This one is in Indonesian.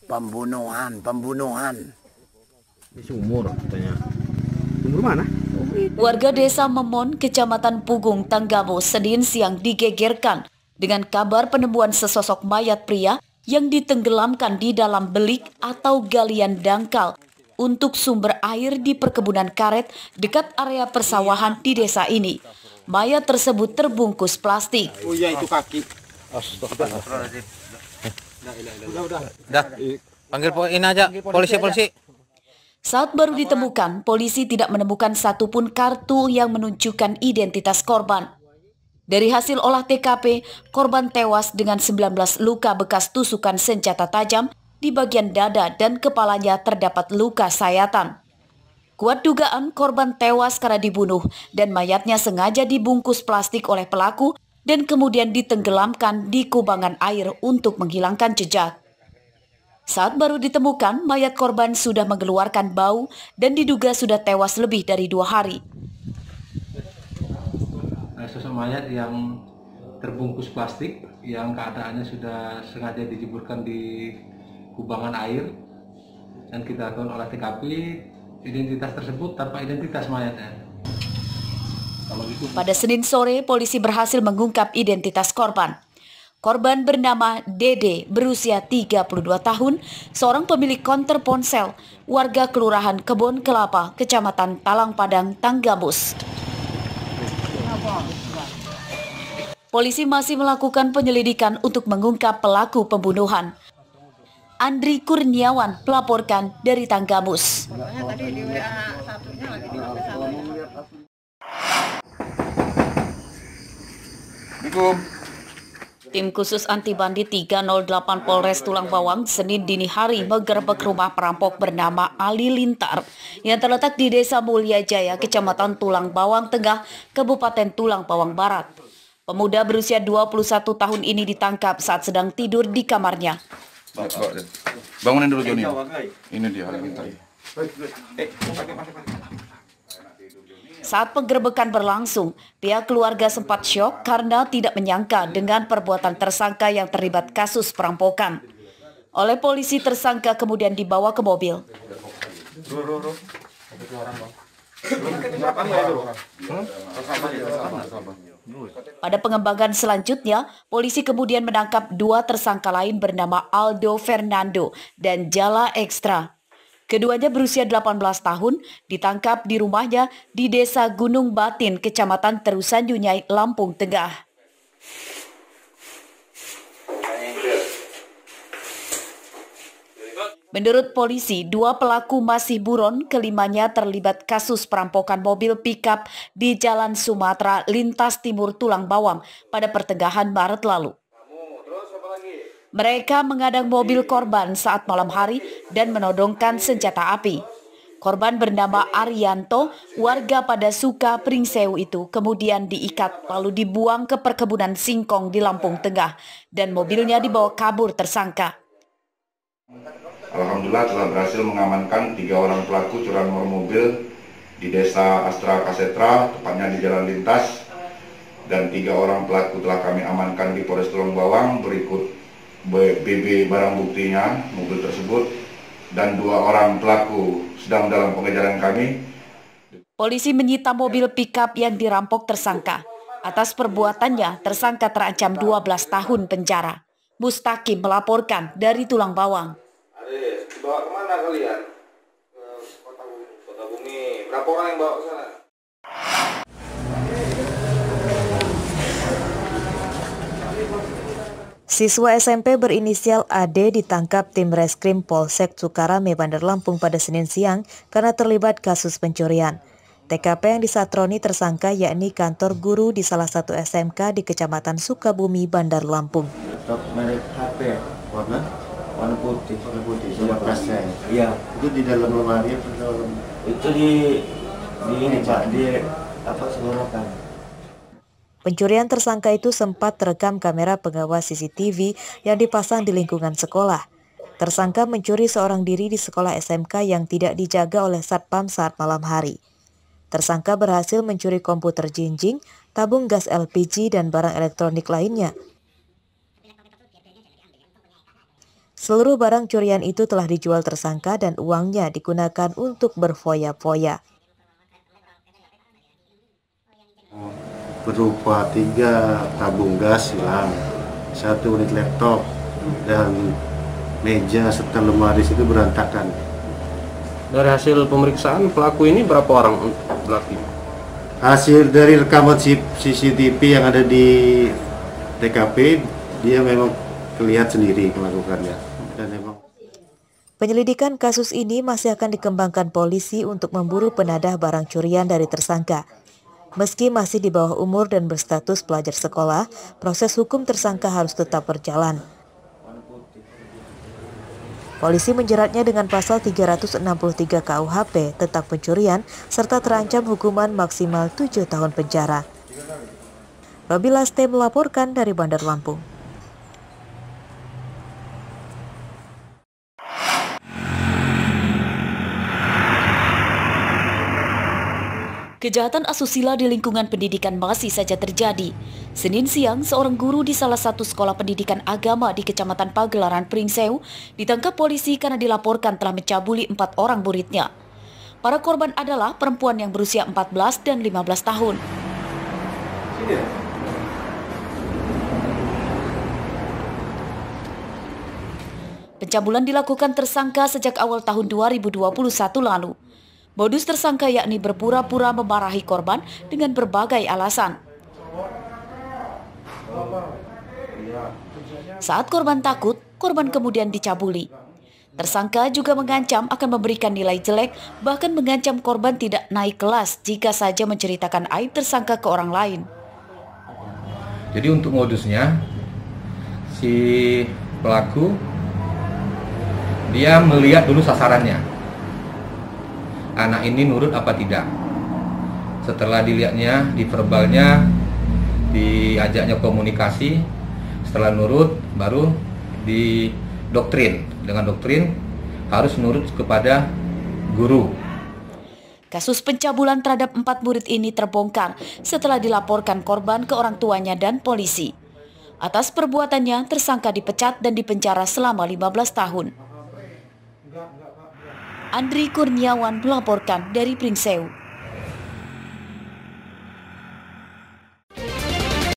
Pembunuhan. Di sumur katanya. Sumur mana? Warga desa Memon, Kecamatan Pugung, Tanggamo, Senin siang digegerkan dengan kabar penemuan sesosok mayat pria yang ditenggelamkan di dalam belik atau galian dangkal untuk sumber air di perkebunan karet dekat area persawahan di desa ini. Mayat tersebut terbungkus plastik. Oh iya, itu kaki. Udah. Panggil ini aja, polisi. Saat baru ditemukan, polisi tidak menemukan satupun kartu yang menunjukkan identitas korban. Dari hasil olah TKP, korban tewas dengan 19 luka bekas tusukan senjata tajam di bagian dada dan kepalanya terdapat luka sayatan. Kuat dugaan korban tewas karena dibunuh dan mayatnya sengaja dibungkus plastik oleh pelaku dan kemudian ditenggelamkan di kubangan air untuk menghilangkan jejak. Saat baru ditemukan, mayat korban sudah mengeluarkan bau dan diduga sudah tewas lebih dari 2 hari. Sosok mayat yang terbungkus plastik yang keadaannya sudah sengaja dijeburkan di kubangan air dan kita lakukan olah TKP. Identitas tersebut tanpa identitas mayatnya. Pada Senin sore, polisi berhasil mengungkap identitas korban. Korban bernama Dede, berusia 32 tahun, seorang pemilik konter ponsel, warga Kelurahan Kebon Kelapa, Kecamatan Talang Padang, Tanggamus. Polisi masih melakukan penyelidikan untuk mengungkap pelaku pembunuhan. Andri Kurniawan melaporkan dari Tanggamus. Tim khusus anti bandit 308 Polres Tulang Bawang Senin dini hari menggerebek rumah perampok bernama Ali Lintar yang terletak di Desa Mulia Jaya, Kecamatan Tulang Bawang Tengah, Kabupaten Tulang Bawang Barat. Pemuda berusia 21 tahun ini ditangkap saat sedang tidur di kamarnya. Bangunin dulu Joni. Ini dia Ali Lintar. Saat penggerebekan berlangsung, pihak keluarga sempat syok karena tidak menyangka dengan perbuatan tersangka yang terlibat kasus perampokan. Oleh polisi, tersangka kemudian dibawa ke mobil. Pada pengembangan selanjutnya, polisi kemudian menangkap 2 tersangka lain bernama Aldo Fernando dan Jala Ekstra. Keduanya berusia 18 tahun, ditangkap di rumahnya di Desa Gunung Batin, Kecamatan Terusan Yunyai, Lampung Tengah. Menurut polisi, 2 pelaku masih buron, kelimanya terlibat kasus perampokan mobil pickup di Jalan Sumatera Lintas Timur Tulang Bawang pada pertengahan Maret lalu. Mereka mengadang mobil korban saat malam hari dan menodongkan senjata api. Korban bernama Arianto, warga pada Suka Pringsewu itu kemudian diikat lalu dibuang ke perkebunan singkong di Lampung Tengah dan mobilnya dibawa kabur tersangka. Alhamdulillah telah berhasil mengamankan 3 orang pelaku curanmor mobil di Desa Astra Kasetra, tepatnya di Jalan Lintas, dan 3 orang pelaku telah kami amankan di Polres Tulang Bawang berikut BB barang buktinya mobil tersebut, dan 2 orang pelaku sedang dalam pengejaran kami. Polisi menyita mobil pickup yang dirampok tersangka. Atas perbuatannya, tersangka terancam 12 tahun penjara. Mustaqim melaporkan dari Tulang Bawang. Dibawa kemana kalian? Kota Bumi. Berapa orang yang bawa ke sana? Siswa SMP berinisial AD ditangkap tim Reskrim Polsek Sukarame, Bandar Lampung pada Senin siang karena terlibat kasus pencurian. TKP yang disatroni tersangka yakni kantor guru di salah satu SMK di Kecamatan Sukabumi, Bandar Lampung. Laptop merek HP, warna putih, sama kerasnya. Iya. Itu di dalam lemari atau dalam? Itu di ini Pak, di apa semorokan. Pencurian tersangka itu sempat terekam kamera pengawas CCTV yang dipasang di lingkungan sekolah. Tersangka mencuri seorang diri di sekolah SMK yang tidak dijaga oleh Satpam saat malam hari. Tersangka berhasil mencuri komputer jinjing, tabung gas LPG, dan barang elektronik lainnya. Seluruh barang curian itu telah dijual tersangka dan uangnya digunakan untuk berfoya-foya. Berupa 3 tabung gas hilang, 1 unit laptop, dan meja serta lemari itu berantakan. Dari hasil pemeriksaan pelaku ini berapa orang pelaku? Hasil dari rekaman CCTV yang ada di TKP, dia memang kelihatan sendiri melakukannya. Dan memang Penyelidikan kasus ini masih akan dikembangkan polisi untuk memburu penadah barang curian dari tersangka. Meski masih di bawah umur dan berstatus pelajar sekolah, proses hukum tersangka harus tetap berjalan. Polisi menjeratnya dengan pasal 363 KUHP tentang pencurian serta terancam hukuman maksimal 7 tahun penjara. Robi Laste melaporkan dari Bandar Lampung. Kejahatan asusila di lingkungan pendidikan masih saja terjadi. Senin siang, seorang guru di salah satu sekolah pendidikan agama di Kecamatan Pagelaran, Pringsewu ditangkap polisi karena dilaporkan telah mencabuli 4 orang muridnya. Para korban adalah perempuan yang berusia 14 dan 15 tahun. Pencabulan dilakukan tersangka sejak awal tahun 2021 lalu. Modus tersangka yakni berpura-pura memarahi korban dengan berbagai alasan. Saat korban takut, korban kemudian dicabuli. Tersangka juga mengancam akan memberikan nilai jelek, bahkan mengancam korban tidak naik kelas jika saja menceritakan aib tersangka ke orang lain. Jadi untuk modusnya, si pelaku dia melihat dulu sasarannya. Anak ini nurut apa tidak. Setelah dilihatnya, di verbalnya, diajaknya komunikasi, setelah nurut baru didoktrin. Dengan doktrin harus nurut kepada guru. Kasus pencabulan terhadap 4 murid ini terbongkar setelah dilaporkan korban ke orang tuanya dan polisi. Atas perbuatannya, tersangka dipecat dan dipenjara selama 15 tahun. Andri Kurniawan melaporkan dari Pringsewu.